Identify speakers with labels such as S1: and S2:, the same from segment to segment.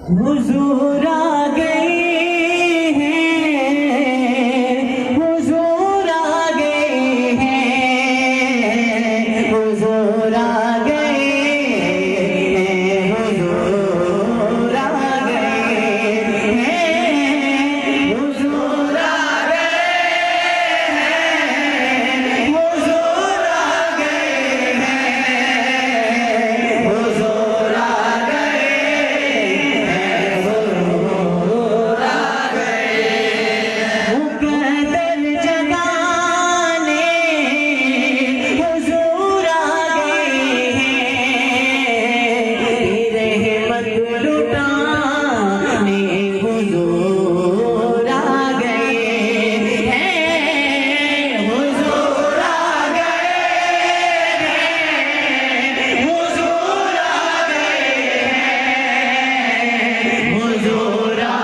S1: हुजूर आ गए हैं, हुजूर आ गए हैं, हुजूर आ गए हैं, हुजूर आ गए हैं, हुजूर आ गए हैं, हुजूर आ गए हैं, हुजूर आ मुकद्दर जगाने हुजूर आ गए हैं, रहमत लुटाने हुजूर आ गए हैं, हुजूर आ गए हैं, हुजूर आ गए हैं, हुजूर आ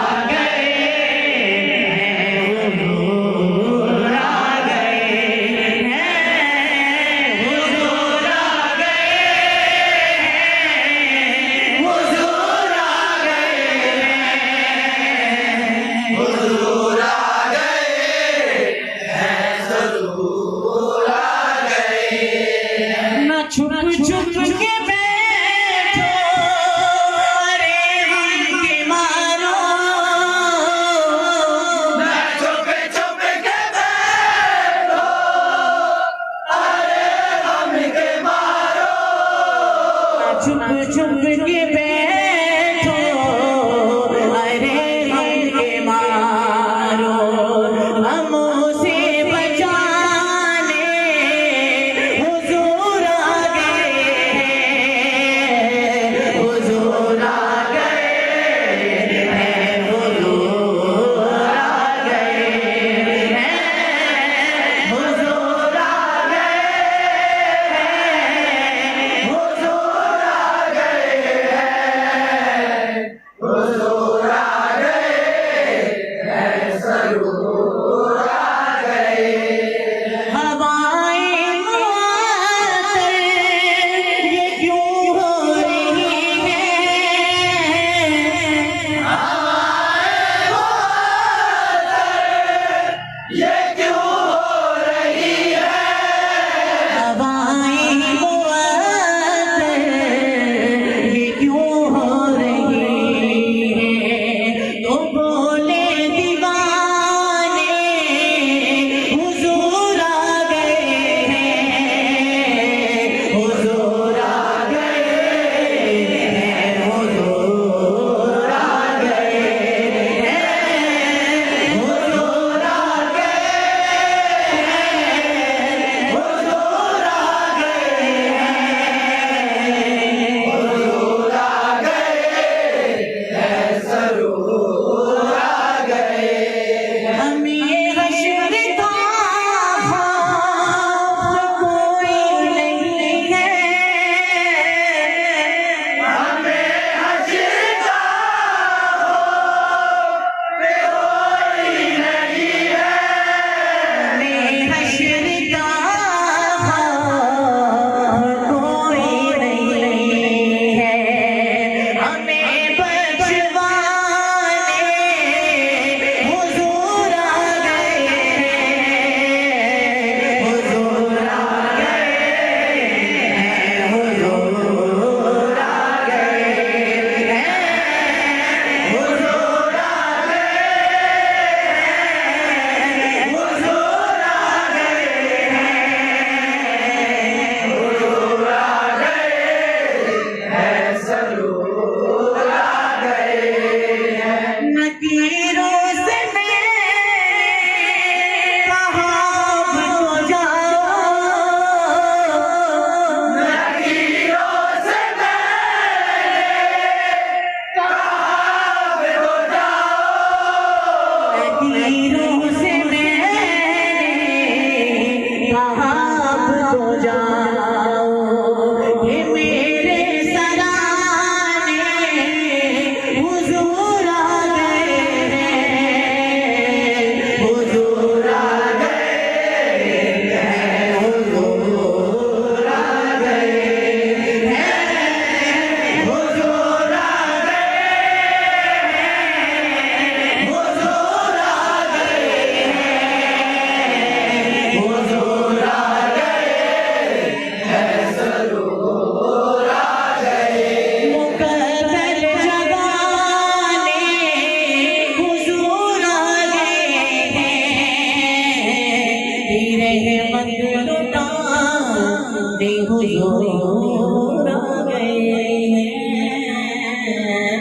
S1: छुप छुप के बैठो अरे हम के मारो, ना छुप छुप के बैठो अरे हम के मारो, छुप छुप के बैठो अरे हम के मारो, हमों से बचाने हुजूर आ गए हैं, हुजूर आ गए हैं, हुजूर आ गए हैं, हुजूर आ गए हैं, हुजूर आ गए हैं, रहमत लुटा दे हुजूर आ गए।